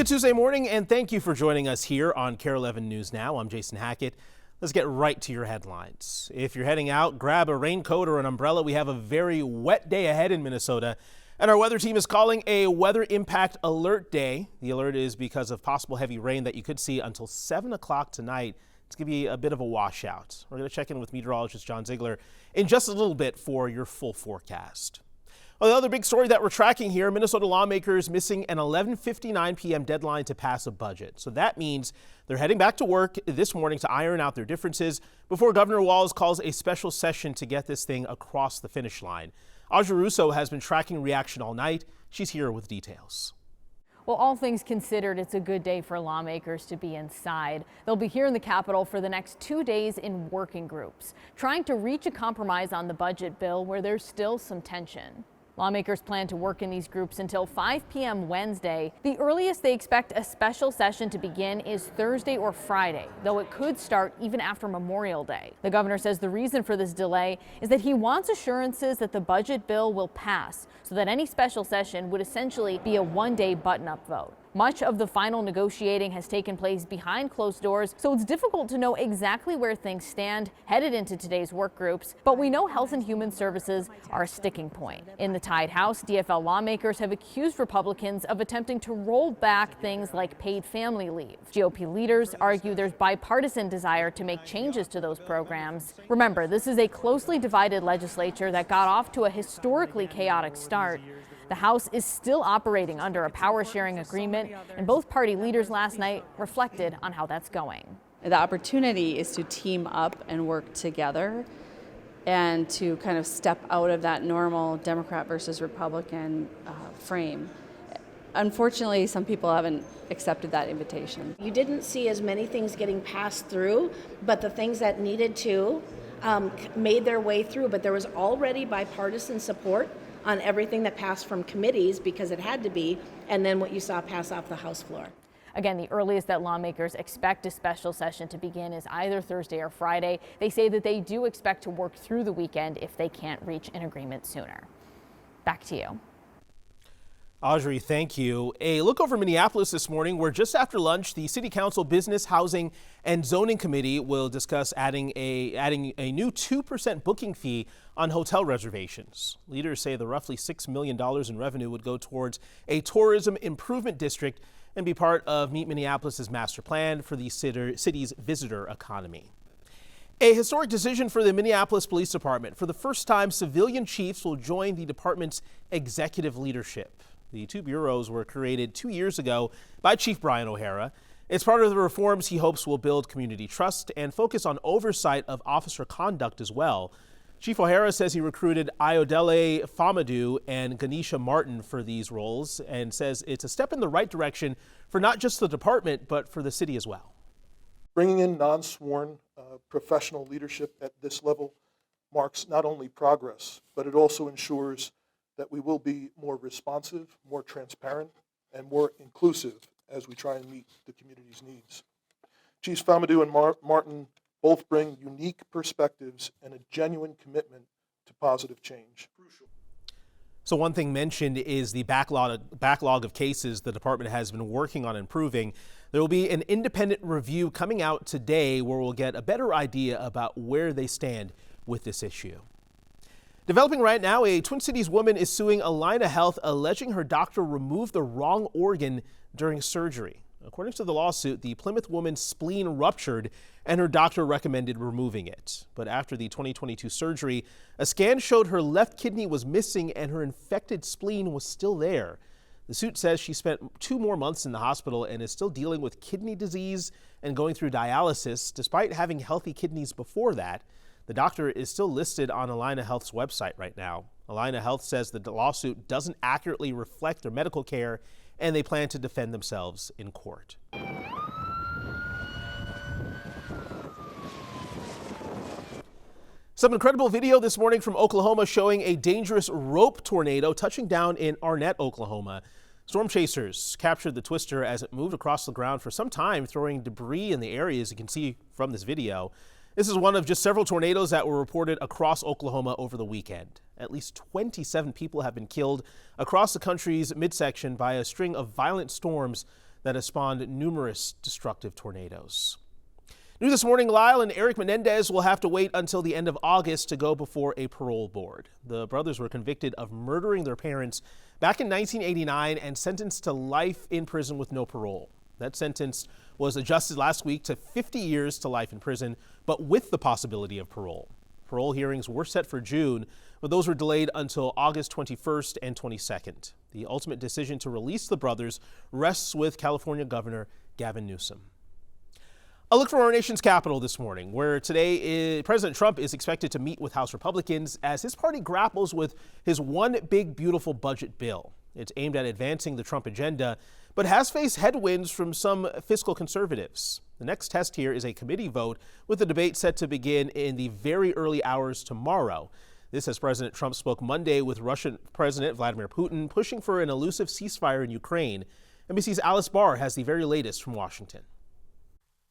Good Tuesday morning, and thank you for joining us here on KARE 11 News Now. I'm Jason Hackett. Let's get right to your headlines. If you're heading out, grab a raincoat or an umbrella. We have a very wet day ahead in Minnesota, and our weather team is calling a weather impact alert day. The alert is because of possible heavy rain that you could see until 7 o'clock tonight. It's going to be a bit of a washout. We're going to check in with meteorologist John Ziegler in just a little bit for your full forecast. Well, the other big story that we're tracking here, Minnesota lawmakers missing an 11:59 p.m. deadline to pass a budget. So that means they're heading back to work this morning to iron out their differences before Governor Walz calls a special session to get this thing across the finish line. Audrey Russo has been tracking reaction all night. She's here with details. Well, all things considered, it's a good day for lawmakers to be inside. They'll be here in the Capitol for the next 2 days in working groups, trying to reach a compromise on the budget bill where there's still some tension. Lawmakers plan to work in these groups until 5 p.m. Wednesday. The earliest they expect a special session to begin is Thursday or Friday, though it could start even after Memorial Day. The governor says the reason for this delay is that he wants assurances that the budget bill will pass, so that any special session would essentially be a one-day button-up vote. Much of the final negotiating has taken place behind closed doors, so it's difficult to know exactly where things stand headed into today's work groups. But we know Health and Human Services are a sticking point. In the tied House, DFL lawmakers have accused Republicans of attempting to roll back things like paid family leave. GOP leaders argue there's bipartisan desire to make changes to those programs. Remember, this is a closely divided legislature that got off to a historically chaotic start. The House is still operating under a power-sharing agreement, and both party leaders last night reflected on how that's going. The opportunity is to team up and work together and to kind of step out of that normal Democrat versus Republican frame. Unfortunately, some people haven't accepted that invitation. You didn't see as many things getting passed through, but the things that needed to made their way through. But there was already bipartisan support on everything that passed from committees because it had to be, and then what you saw pass off the House floor. Again, the earliest that lawmakers expect a special session to begin is either Thursday or Friday. They say that they do expect to work through the weekend if they can't reach an agreement sooner. Back to you. Audrey, thank you. A look over Minneapolis this morning, where just after lunch, the City Council Business, Housing, and Zoning Committee will discuss adding a new 2% booking fee on hotel reservations. Leaders say the roughly $6 million in revenue would go towards a tourism improvement district and be part of Meet Minneapolis's master plan for the city's visitor economy. A historic decision for the Minneapolis Police Department. For the first time, civilian chiefs will join the department's executive leadership. The two bureaus were created 2 years ago by Chief Brian O'Hara. It's part of the reforms he hopes will build community trust and focus on oversight of officer conduct as well. Chief O'Hara says he recruited Ayodele Famadu and Ganesha Martin for these roles and says it's a step in the right direction for not just the department, but for the city as well. Bringing in non-sworn professional leadership at this level marks not only progress, but it also ensures that we will be more responsive, more transparent, and more inclusive as we try and meet the community's needs. Chiefs Famadu and Martin both bring unique perspectives and a genuine commitment to positive change. So one thing mentioned is the backlog of cases the department has been working on improving. There will be an independent review coming out today where we'll get a better idea about where they stand with this issue. Developing right now, a Twin Cities woman is suing Allina Health, alleging her doctor removed the wrong organ during surgery. According to the lawsuit, the Plymouth woman's spleen ruptured and her doctor recommended removing it. But after the 2022 surgery, a scan showed her left kidney was missing and her infected spleen was still there. The suit says she spent 2 more months in the hospital and is still dealing with kidney disease and going through dialysis despite having healthy kidneys before that. The doctor is still listed on Allina Health's website right now. Allina Health says the lawsuit doesn't accurately reflect their medical care, and they plan to defend themselves in court. Some incredible video this morning from Oklahoma showing a dangerous rope tornado touching down in Arnett, Oklahoma. Storm chasers captured the twister as it moved across the ground for some time, throwing debris in the area, as you can see from this video. This is one of just several tornadoes that were reported across Oklahoma over the weekend. At least 27 people have been killed across the country's midsection by a string of violent storms that has spawned numerous destructive tornadoes. New this morning, Lyle and Eric Menendez will have to wait until the end of August to go before a parole board. The brothers were convicted of murdering their parents back in 1989 and sentenced to life in prison with no parole. That sentence was adjusted last week to 50 years to life in prison, but with the possibility of parole. Parole hearings were set for June, but those were delayed until August 21st and 22nd. The ultimate decision to release the brothers rests with California Governor Gavin Newsom. A look from our nation's capital this morning, where today President Trump is expected to meet with House Republicans as his party grapples with his one big beautiful budget bill. It's aimed at advancing the Trump agenda, but has faced headwinds from some fiscal conservatives. The next test here is a committee vote, with the debate set to begin in the very early hours tomorrow. This as President Trump spoke Monday with Russian President Vladimir Putin, pushing for an elusive ceasefire in Ukraine. NBC's Alice Barr has the very latest from Washington.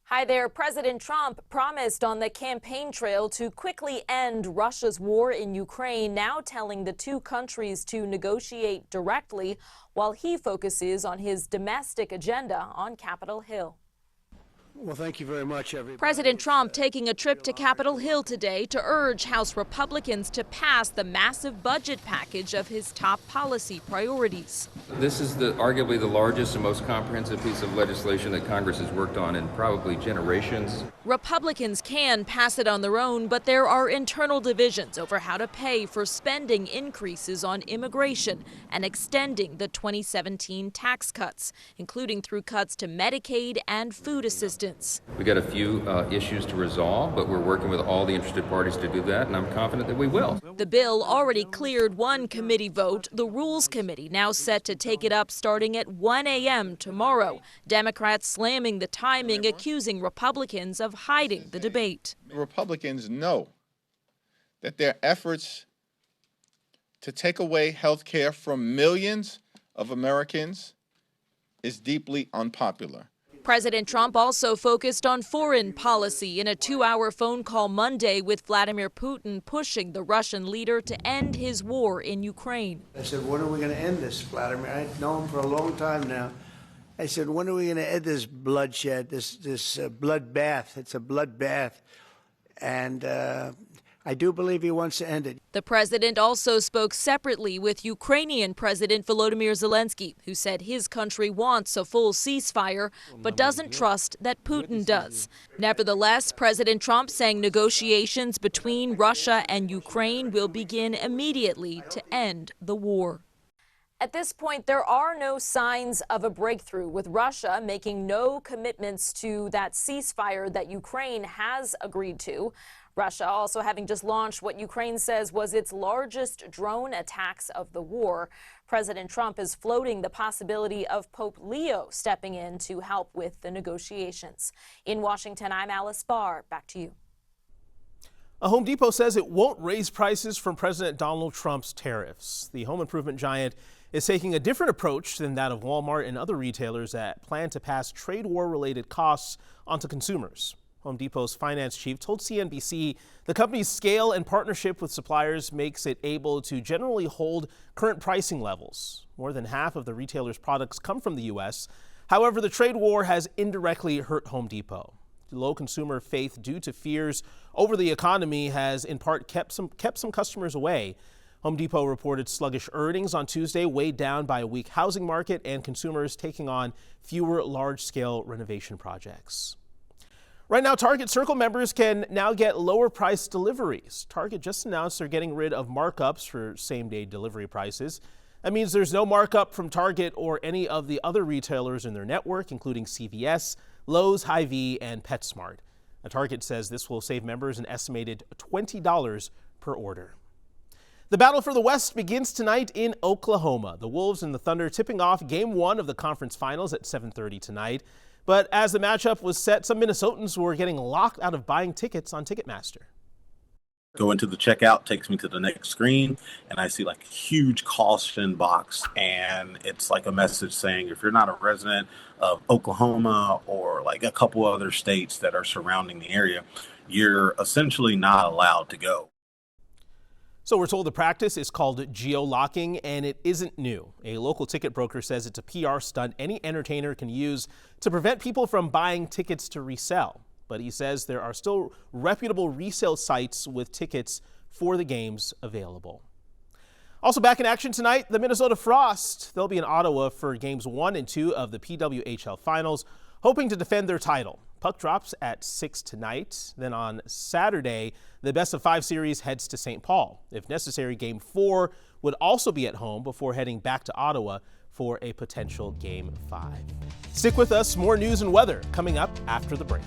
Hi there. President Trump promised on the campaign trail to quickly end Russia's war in Ukraine, now telling the two countries to negotiate directly while he focuses on his domestic agenda on Capitol Hill. Well, thank you very much, everybody. President Trump taking a trip to Capitol Hill today to urge House Republicans to pass the massive budget package of his top policy priorities. This is arguably the largest and most comprehensive piece of legislation that Congress has worked on in probably generations. Republicans can pass it on their own, but there are internal divisions over how to pay for spending increases on immigration and extending the 2017 tax cuts, including through cuts to Medicaid and food assistance. We got a few issues to resolve, but we're working with all the interested parties to do that, and I'm confident that we will. The bill already cleared one committee vote. The Rules Committee now set to take it up starting at 1 a.m. tomorrow. Democrats slamming the timing, accusing Republicans of hiding the debate. Republicans know that their efforts to take away health care from millions of Americans is deeply unpopular. President Trump also focused on foreign policy in a 2-hour phone call Monday with Vladimir Putin, pushing the Russian leader to end his war in Ukraine. I said, when are we going to end this, Vladimir? I've known him for a long time now. I said, when are we going to end this bloodshed, this bloodbath? It's a bloodbath. And I do believe he wants to end it. The president also spoke separately with Ukrainian President Volodymyr Zelensky, who said his country wants a full ceasefire, but doesn't trust that Putin does. Nevertheless, President Trump saying negotiations between Russia and Ukraine will begin immediately to end the war. At this point, there are no signs of a breakthrough, with Russia making no commitments to that ceasefire that Ukraine has agreed to. Russia also having just launched what Ukraine says was its largest drone attacks of the war. President Trump is floating the possibility of Pope Leo stepping in to help with the negotiations. In Washington, I'm Alice Barr. Back to you. A Home Depot says it won't raise prices from President Donald Trump's tariffs. The home improvement giant is taking a different approach than that of Walmart and other retailers that plan to pass trade war-related costs onto consumers. Home Depot's finance chief told CNBC the company's scale and partnership with suppliers makes it able to generally hold current pricing levels. More than half of the retailer's products come from the U.S. However, the trade war has indirectly hurt Home Depot. Low consumer faith due to fears over the economy has in part kept some customers away. Home Depot reported sluggish earnings on Tuesday, weighed down by a weak housing market and consumers taking on fewer large-scale renovation projects. Right now, Target Circle members can now get lower price deliveries. Target just announced they're getting rid of markups for same-day delivery prices. That means there's no markup from Target or any of the other retailers in their network, including CVS, Lowe's, Hy-Vee, and PetSmart. Now, Target says this will save members an estimated $20 per order. The battle for the West begins tonight in Oklahoma. The Wolves and the Thunder tipping off Game 1 of the conference finals at 7:30 tonight. But as the matchup was set, some Minnesotans were getting locked out of buying tickets on Ticketmaster. Go into the checkout, takes me to the next screen, and I see like a huge caution box, and it's like a message saying if you're not a resident of Oklahoma or like a couple other states that are surrounding the area, you're essentially not allowed to go. So we're told the practice is called geo-locking, and it isn't new. A local ticket broker says it's a PR stunt any entertainer can use to prevent people from buying tickets to resell. But he says there are still reputable resale sites with tickets for the games available. Also back in action tonight, the Minnesota Frost. They'll be in Ottawa for games 1 and 2 of the PWHL Finals, hoping to defend their title. Puck drops at 6 tonight. Then on Saturday, the best-of-5 series heads to St. Paul. If necessary, Game 4 would also be at home before heading back to Ottawa for a potential Game 5. Stick with us. More news and weather coming up after the break.